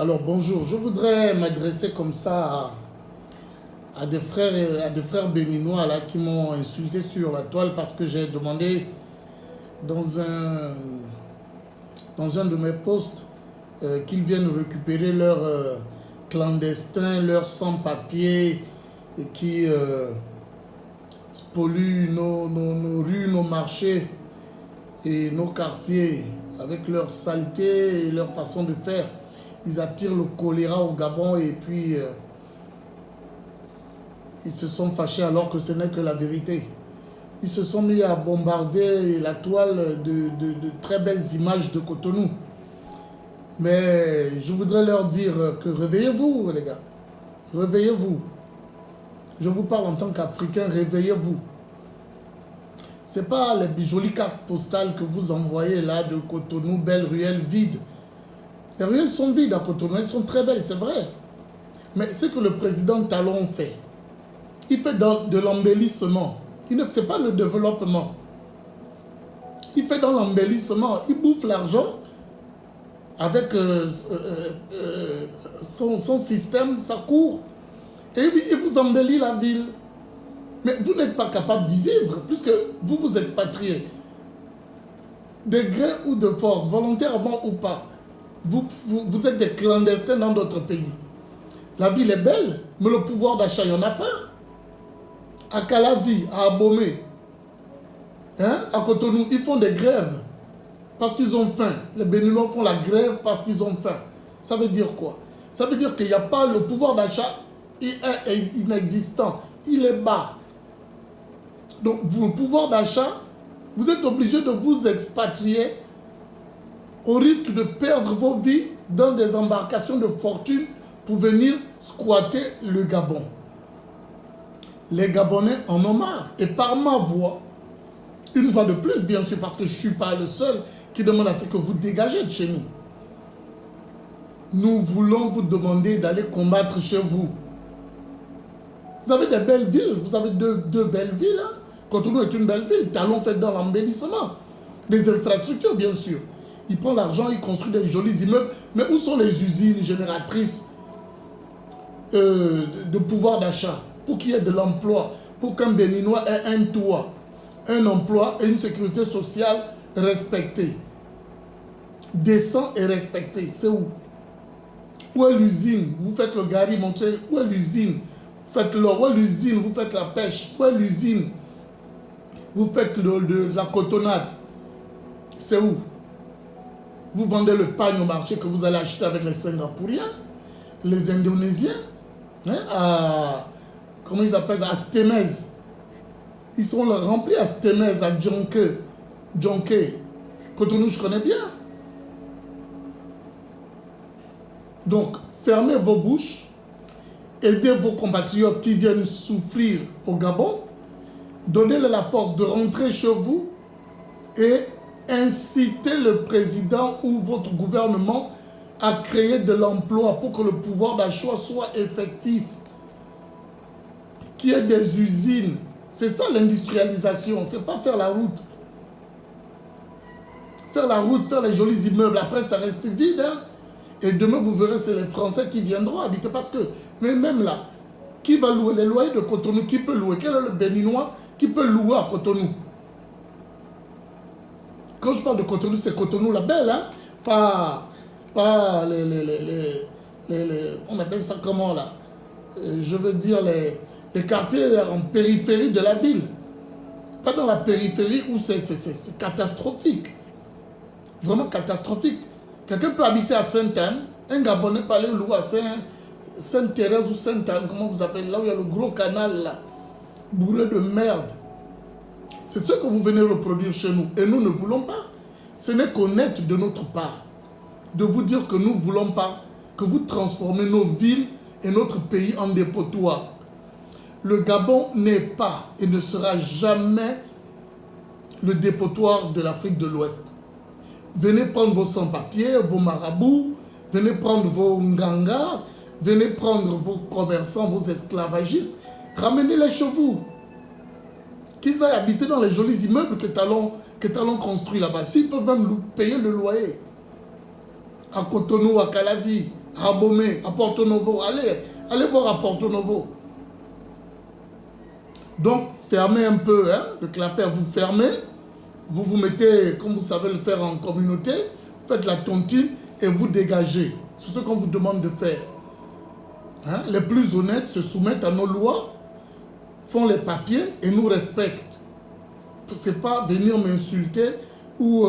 Alors bonjour, je voudrais m'adresser comme ça à des frères béninois là, qui m'ont insulté sur la toile parce que j'ai demandé dans un de mes posts qu'ils viennent récupérer leurs clandestins, leurs sans-papiers qui polluent nos rues, nos marchés et nos quartiers avec leur saleté et leur façon de faire. Ils attirent le choléra au Gabon et puis ils se sont fâchés alors que ce n'est que la vérité. Ils se sont mis à bombarder la toile de très belles images de Cotonou. Mais je voudrais leur dire que réveillez-vous les gars, réveillez-vous. Je vous parle en tant qu'Africain, réveillez-vous. Ce n'est pas les jolies cartes postales que vous envoyez là de Cotonou, belles ruelles vides. Les ruelles sont vides à Cotonou, elles sont très belles, c'est vrai. Mais ce que le président Talon fait, il fait de l'embellissement. Ce n'est pas le développement. Il fait dans l'embellissement. Il bouffe l'argent avec son système, sa cour. Et il vous embellit la ville. Mais vous n'êtes pas capable d'y vivre puisque vous vous expatriez. De gré ou de force, volontairement ou pas. Vous êtes des clandestins dans d'autres pays. La ville est belle, mais le pouvoir d'achat, il n'y en a pas. À Calavi, à Abomey, à Cotonou, ils font des grèves parce qu'ils ont faim. Les Béninois font la grève parce qu'ils ont faim. Ça veut dire quoi? Ça veut dire qu'il n'y a pas le pouvoir d'achat, il est inexistant, il est bas. Donc, le pouvoir d'achat, vous êtes obligé de vous expatrier au risque de perdre vos vies dans des embarcations de fortune pour venir squatter le Gabon. Les Gabonais en ont marre. Et par ma voix, une fois de plus, bien sûr, parce que je ne suis pas le seul qui demande à ce que vous dégagez de chez nous. Nous voulons vous demander d'aller combattre chez vous. Vous avez des belles villes. Vous avez deux belles villes. Hein? Cotonou est une belle ville. Talon fait dans l'embellissement. Des infrastructures, bien sûr. Il prend l'argent, il construit des jolis immeubles. Mais où sont les usines génératrices de pouvoir d'achat pour qu'il y ait de l'emploi, pour qu'un Béninois ait un toit, un emploi et une sécurité sociale respectée, décent et respectée? C'est où? Où est l'usine? Vous faites le gari, montrez où est l'usine? Vous faites l'or. Où est l'usine? Vous faites la pêche. Où est l'usine? Vous faites la cotonnade. C'est où? Vous vendez le pagne au marché que vous allez acheter avec les Singapouriens, les Indonésiens, comment ils appellent ça? À Stemez. Ils sont remplis à Stemez, à Djonké. Cotonou, je connais bien. Donc, fermez vos bouches, aidez vos compatriotes qui viennent souffrir au Gabon, donnez-leur la force de rentrer chez vous et incitez le président ou votre gouvernement à créer de l'emploi pour que le pouvoir d'achat soit effectif. Qu'il y ait des usines. C'est ça l'industrialisation, c'est pas faire la route. Faire la route, faire les jolis immeubles, après ça reste vide. Hein? Et demain, vous verrez, c'est les Français qui viendront habiter. Parce que, mais même là, qui va louer les loyers de Cotonou? Qui peut louer? Quel est le Béninois qui peut louer à Cotonou? Quand je parle de Cotonou, c'est Cotonou la belle, hein? Pas on appelle ça comment là? Je veux dire les quartiers en périphérie de la ville. Pas dans la périphérie où c'est catastrophique. Vraiment catastrophique. Quelqu'un peut habiter à Sainte-Anne, un Gabonais peut aller louer à Sainte-Thérèse ou Sainte-Anne, comment vous appelez, là où il y a le gros canal là, bourré de merde. C'est ce que vous venez reproduire chez nous. Et nous ne voulons pas. Ce n'est qu'honnête de notre part de vous dire que nous ne voulons pas que vous transformez nos villes et notre pays en dépotoir. Le Gabon n'est pas et ne sera jamais le dépotoir de l'Afrique de l'Ouest. Venez prendre vos sans-papiers, vos marabouts, venez prendre vos ngangas, venez prendre vos commerçants, vos esclavagistes, ramenez-les chez vous. Qu'ils aillent habiter dans les jolis immeubles que Talon construit là-bas. S'ils peuvent même payer le loyer. À Cotonou, à Calavi, à Abomey, à Porto Novo. Allez voir à Porto Novo. Donc, fermez un peu, hein, le clapet, vous fermez, vous vous mettez, comme vous savez le faire en communauté, faites la tontine et vous dégagez. C'est ce qu'on vous demande de faire. Hein? Les plus honnêtes se soumettent à nos lois, font les papiers et nous respectent. Ce n'est pas venir m'insulter ou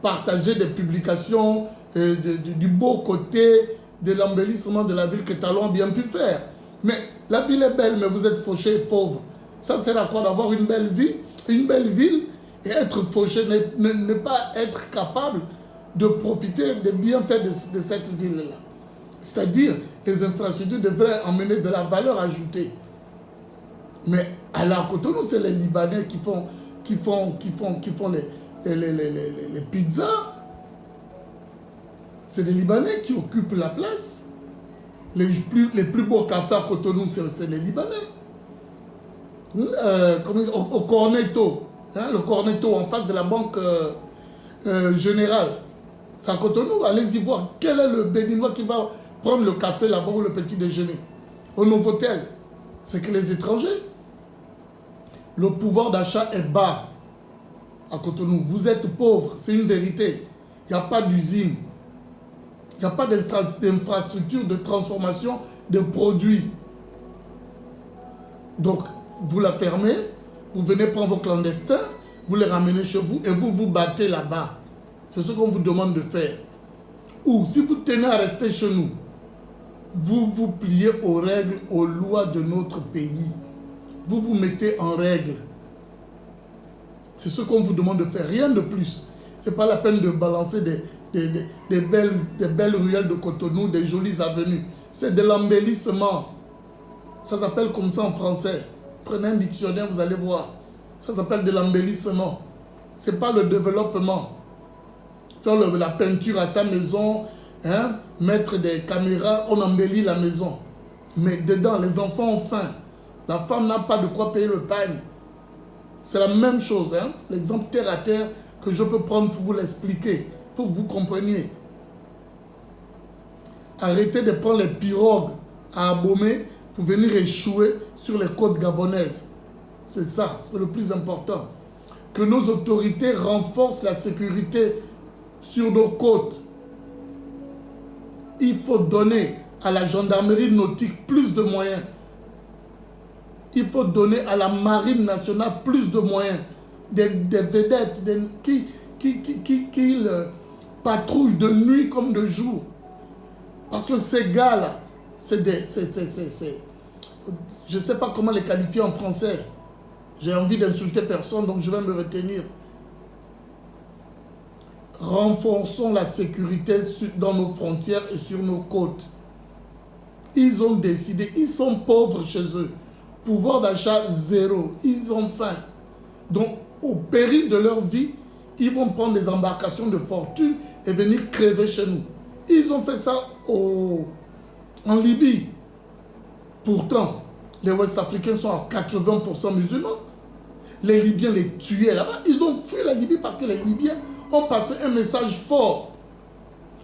partager des publications du beau côté de l'embellissement de la ville que Talon a bien pu faire. Mais la ville est belle, mais vous êtes fauché et pauvre. Ça sert à quoi d'avoir une belle vie, une belle ville et être fauché, ne pas être capable de profiter des bienfaits de cette ville-là. C'est-à-dire, les infrastructures devraient emmener de la valeur ajoutée. Mais à la Cotonou, c'est les Libanais qui font les pizzas. C'est les Libanais qui occupent la place. Les plus beaux cafés à Cotonou, c'est les Libanais. Au Cornetto, hein, le Cornetto en face de la banque générale. C'est à Cotonou, allez-y voir. Quel est le Béninois qui va prendre le café là-bas ou le petit déjeuner? Au Novotel, c'est que les étrangers. Le pouvoir d'achat est bas à Cotonou. Vous êtes pauvre, c'est une vérité. Il n'y a pas d'usine. Il n'y a pas d'infrastructure de transformation de produits. Donc, vous la fermez, vous venez prendre vos clandestins, vous les ramenez chez vous et vous vous battez là-bas. C'est ce qu'on vous demande de faire. Ou, si vous tenez à rester chez nous, vous vous pliez aux règles, aux lois de notre pays. Vous vous mettez en règle. C'est ce qu'on vous demande de faire, rien de plus. Ce n'est pas la peine de balancer des belles ruelles de Cotonou, des jolies avenues. C'est de l'embellissement. Ça s'appelle comme ça en français. Prenez un dictionnaire, vous allez voir. Ça s'appelle de l'embellissement. Ce n'est pas le développement. Faire la peinture à sa maison, hein, mettre des caméras, on embellit la maison. Mais dedans, les enfants ont faim. La femme n'a pas de quoi payer le pain. C'est la même chose, hein? L'exemple terre à terre que je peux prendre pour vous l'expliquer. Il faut que vous compreniez. Arrêtez de prendre les pirogues à Abomey pour venir échouer sur les côtes gabonaises. C'est ça, c'est le plus important. Que nos autorités renforcent la sécurité sur nos côtes. Il faut donner à la gendarmerie nautique plus de moyens. Il faut donner à la marine nationale plus de moyens. Des vedettes qui patrouillent de nuit comme de jour. Parce que ces gars-là, je ne sais pas comment les qualifier en français. J'ai envie d'insulter personne, donc je vais me retenir. Renforçons la sécurité dans nos frontières et sur nos côtes. Ils ont décidé, ils sont pauvres chez eux. Pouvoir d'achat zéro, ils ont faim. Donc, au péril de leur vie, ils vont prendre des embarcations de fortune et venir crever chez nous. Ils ont fait ça en Libye. Pourtant, les Ouest-Africains sont à 80% musulmans. Les Libyens les tuaient là-bas. Ils ont fui la Libye parce que les Libyens ont passé un message fort.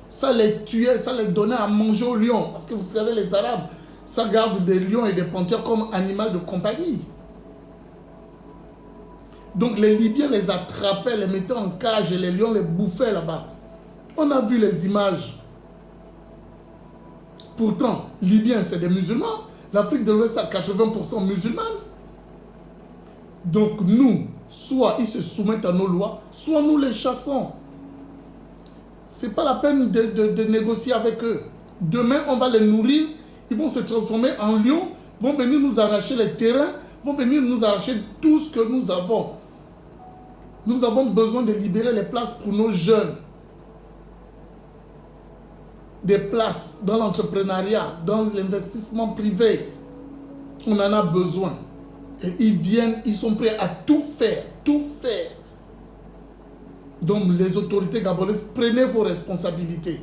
Ça les tuait, ça les donnait à manger aux lions. Parce que vous savez, les Arabes, ça garde des lions et des panthères comme animal de compagnie. Donc les Libyens les attrapaient, les mettaient en cage et les lions les bouffaient là-bas. On a vu les images. Pourtant, Libyens, c'est des musulmans. L'Afrique de l'Ouest a 80% musulmane. Donc nous, soit ils se soumettent à nos lois, soit nous les chassons. Ce n'est pas la peine de négocier avec eux. Demain, on va les nourrir. Ils vont se transformer en lions, vont venir nous arracher les terrains, vont venir nous arracher tout ce que nous avons. Nous avons besoin de libérer les places pour nos jeunes. Des places dans l'entrepreneuriat, dans l'investissement privé. On en a besoin. Et ils viennent, ils sont prêts à tout faire, tout faire. Donc les autorités gabonaises, prenez vos responsabilités.